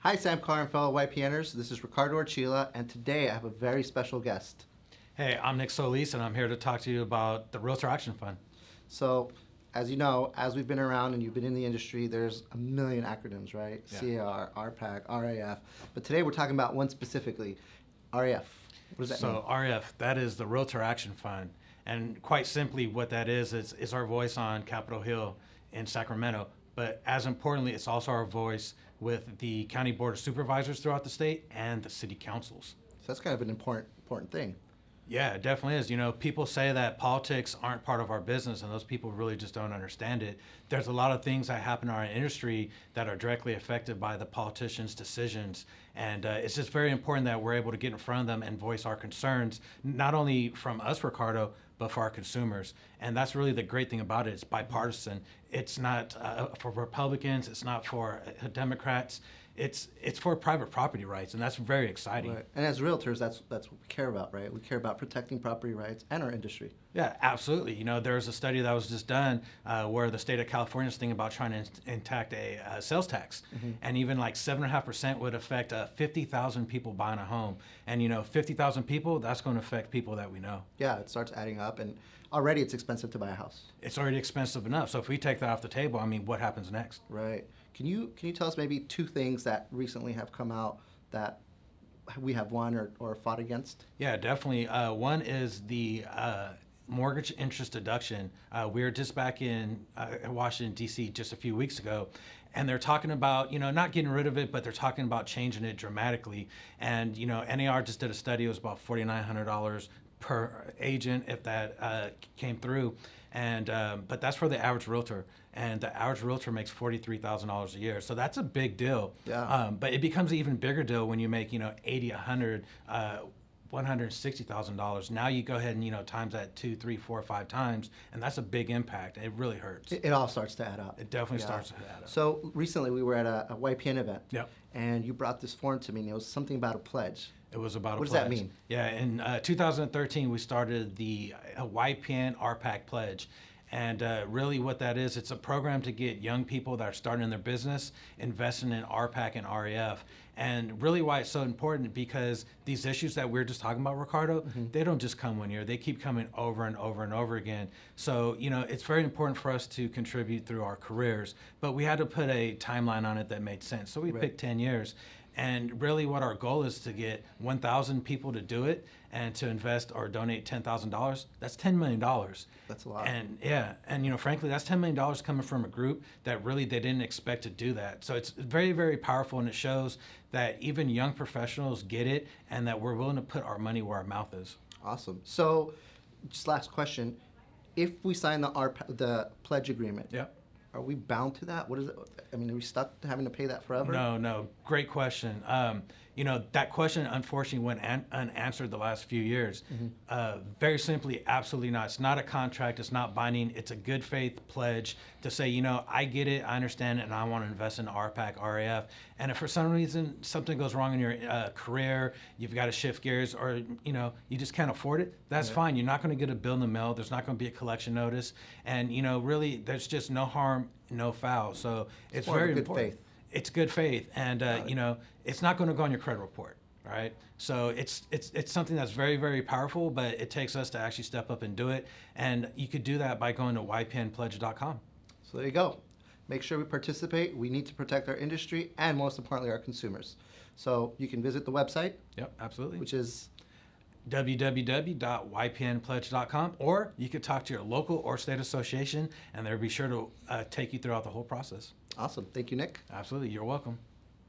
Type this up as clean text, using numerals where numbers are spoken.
Hi, SAMCAR and fellow YPNers. This is Ricardo Archila, and today I have a very special guest. Hey, I'm Nick Solis, and I'm here to talk to you about the REALTOR Action Fund. So, as you know, as we've been around and you've been in the industry, there's a million acronyms, right? Yeah. CCAR, RPAC, RAF. But today we're talking about one specifically, RAF. What does that mean? So RF, that is the REALTOR Action Fund. And quite simply what that is our voice on Capitol Hill in Sacramento. But as importantly, it's also our voice with the County Board of Supervisors throughout the state and the city councils. So that's kind of an important thing. Yeah, it definitely is. You know, people say that politics aren't part of our business, and those people really just don't understand it. There's a lot of things that happen in our industry that are directly affected by the politicians' decisions, and it's just very important that we're able to get in front of them and voice our concerns, not only from us, Ricardo, but for our consumers. And that's really the great thing about it. It's bipartisan. It's not for Republicans. It's not for Democrats. It's for private property rights, and that's very exciting. Right. And as realtors, that's what we care about, right? We care about protecting property rights and our industry. Yeah, absolutely. You know, there's a study that was just done where the state of California is thinking about trying to enact a sales tax, and even like 7.5% would affect 50,000 people buying a home. And you know, 50,000 people, that's going to affect people that we know. Yeah, it starts adding up, and already it's expensive to buy a house. It's already expensive enough. So if we take that off the table, I mean, what happens next? Right. Can you tell us maybe two things that recently have come out that we have won or fought against? Yeah, definitely. One is the mortgage interest deduction. We were just back in Washington, D.C. just a few weeks ago, and they're talking about, you know, not getting rid of it, but they're talking about changing it dramatically. And, you know, NAR just did a study. It was about $4,900 per agent if that came through. And but that's for the average realtor, and the average realtor makes $43,000 a year, so that's a big deal. Yeah. But it becomes an even bigger deal when you make, you know, 80, 100, $160,000. Now you go ahead and, you know, times that 2, 3, 4, 5 times, and that's a big impact. It really hurts. It all starts to add up. It definitely starts to add up. So recently we were at a YPN event. Yep. And you brought this form to me, and it was something about a pledge. It was about a What pledge. does that mean? Yeah, in 2013, we started the YPN RPAC pledge. And really what that is, it's a program to get young people that are starting their business investing in RPAC and REF. And really why it's so important, because these issues that we're just talking about, Ricardo, they don't just come one year. They keep coming over and over and over again. So, you know, it's very important for us to contribute through our careers. But we had to put a timeline on it that made sense. So we picked 10 years. And really what our goal is to get 1,000 people to do it and to invest or donate $10,000. That's $10 million. That's a lot. And yeah, and you know, frankly, that's $10 million coming from a group that really they didn't expect to do that. So it's very, very powerful, and it shows that even young professionals get it and that we're willing to put our money where our mouth is. Awesome. So just last question. If we sign the pledge agreement, Yep. are we bound to that? What is it? I mean, are we stuck to having to pay that forever? No. Great question. You know, that question unfortunately went unanswered the last few years. Very simply, absolutely not. It's not a contract. It's not binding. It's a good faith pledge to say, you know, I get it, I understand it, and I want to invest in RPAC, RAF. And if for some reason something goes wrong in your career, you've got to shift gears, or, you know, you just can't afford it, that's fine. You're not going to get a bill in the mail. There's not going to be a collection notice. And, you know, really, there's just no harm, no foul. So it's very good important. faith. It's good faith, and you know, it's not going to go on your credit report, right? So it's something that's very, very powerful, but it takes us to actually step up and do it. And you could do that by going to ypnpledge.com. So there you go. Make sure we participate. We need to protect our industry and, most importantly, our consumers. So you can visit the website. Yep, absolutely. Which is www.ypnpledge.com, or you could talk to your local or state association, and they'll be sure to take you throughout the whole process. Awesome. Thank you, Nick. Absolutely. You're welcome.